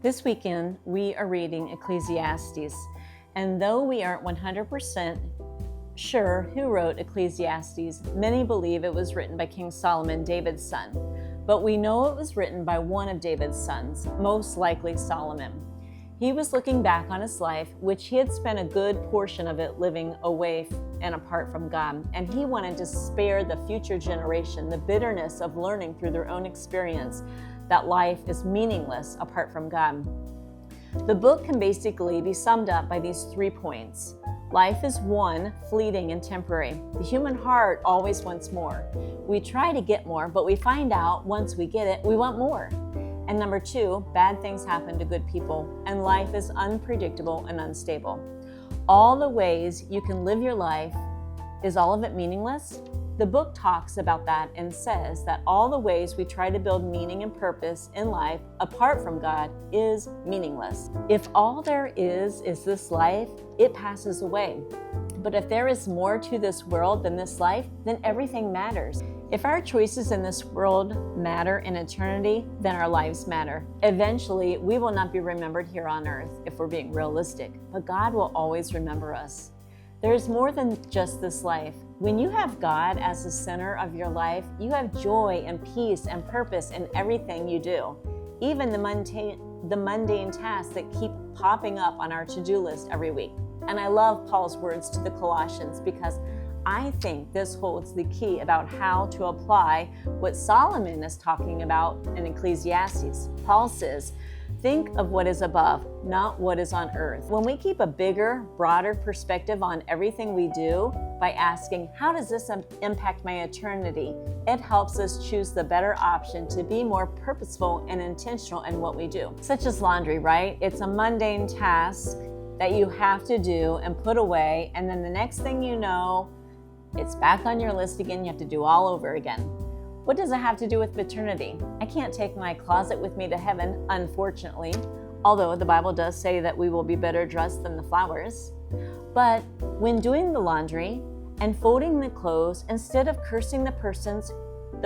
This weekend, we are reading Ecclesiastes, and though we aren't 100% sure who wrote Ecclesiastes, many believe it was written by King Solomon, David's son. But we know it was written by one of David's sons, most likely Solomon. He was looking back on his life, which he had spent a good portion of it living away and apart from God, and he wanted to spare the future generation the bitterness of learning through their own experience that life is meaningless apart from God. The book can basically be summed up by these 3 points. Life is one, fleeting and temporary. The human heart always wants more. We try to get more, but we find out once we get it, we want more. And number 2, bad things happen to good people, and life is unpredictable and unstable. All the ways you can live your life, is all of it meaningless? The book talks about that and says that all the ways we try to build meaning and purpose in life apart from God is meaningless. If all there is this life, it passes away. But if there is more to this world than this life, then everything matters. If our choices in this world matter in eternity, then our lives matter. Eventually, we will not be remembered here on earth if we're being realistic, but God will always remember us. There's more than just this life. When you have God as the center of your life, you have joy and peace and purpose in everything you do, even the mundane tasks that keep popping up on our to-do list every week. And I love Paul's words to the Colossians because I think this holds the key about how to apply what Solomon is talking about in Ecclesiastes. Paul says, think of what is above, not what is on earth. When we keep a bigger, broader perspective on everything we do by asking, how does this impact my eternity? It helps us choose the better option to be more purposeful and intentional in what we do. Such as laundry, right? It's a mundane task that you have to do and put away, and then the next thing you know, it's back on your list again. You have to do all over again. What does it have to do with eternity? I can't take my closet with me to heaven, unfortunately, although the Bible does say that we will be better dressed than the flowers. But when doing the laundry and folding the clothes, instead of cursing the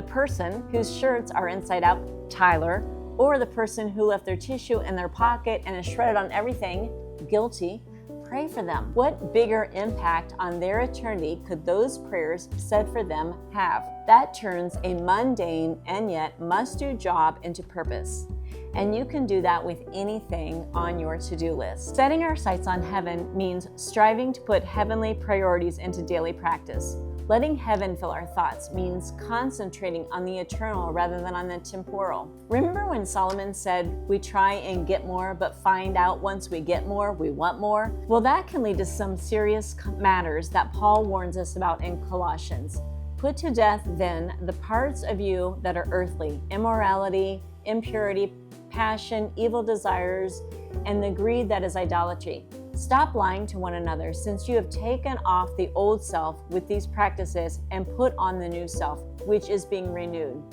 person whose shirts are inside out, Tyler, or the person who left their tissue in their pocket and is shredded on everything, guilty, pray for them. What bigger impact on their eternity could those prayers said for them have? That turns a mundane and yet must-do job into purpose. And you can do that with anything on your to-do list. Setting our sights on heaven means striving to put heavenly priorities into daily practice. Letting heaven fill our thoughts means concentrating on the eternal rather than on the temporal. Remember when Solomon said, we try and get more, but find out once we get more, we want more? Well, that can lead to some serious matters that Paul warns us about in Colossians. Put to death then the parts of you that are earthly, immorality, impurity, passion, evil desires, and the greed that is idolatry. Stop lying to one another, since you have taken off the old self with these practices and put on the new self, which is being renewed.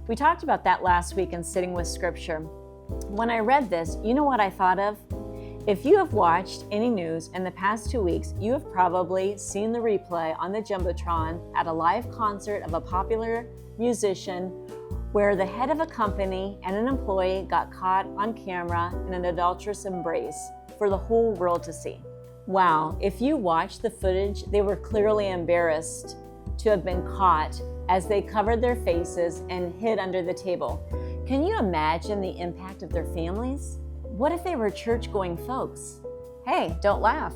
We talked about that last week in Sitting with Scripture. When I read this, you know what I thought of? If you have watched any news in the past 2 weeks, you have probably seen the replay on the Jumbotron at a live concert of a popular musician where the head of a company and an employee got caught on camera in an adulterous embrace for the whole world to see. Wow, if you watch the footage, they were clearly embarrassed to have been caught as they covered their faces and hid under the table. Can you imagine the impact of their families? What if they were church-going folks? Hey, don't laugh.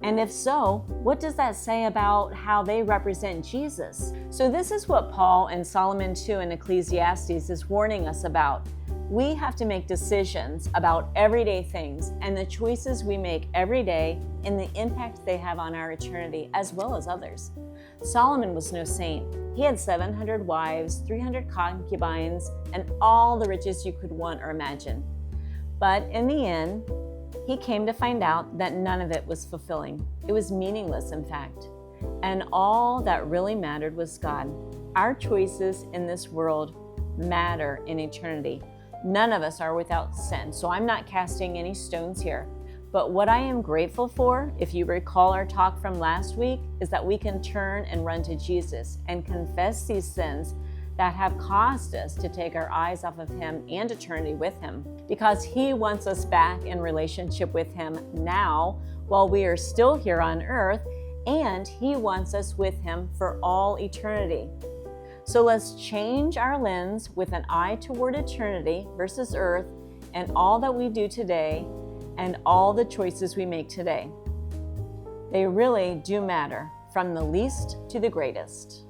And if so, what does that say about how they represent Jesus? So this is what Paul and Solomon too in Ecclesiastes is warning us about. We have to make decisions about everyday things and the choices we make every day and the impact they have on our eternity as well as others. Solomon was no saint. He had 700 wives, 300 concubines, and all the riches you could want or imagine. But in the end, he came to find out that none of it was fulfilling. It was meaningless, in fact. And all that really mattered was God. Our choices in this world matter in eternity. None of us are without sin, so I'm not casting any stones here. But what I am grateful for, if you recall our talk from last week, is that we can turn and run to Jesus and confess these sins that have caused us to take our eyes off of Him and eternity with Him, because He wants us back in relationship with Him now while we are still here on earth, and He wants us with Him for all eternity. So let's change our lens with an eye toward eternity versus earth and all that we do today and all the choices we make today. They really do matter, from the least to the greatest.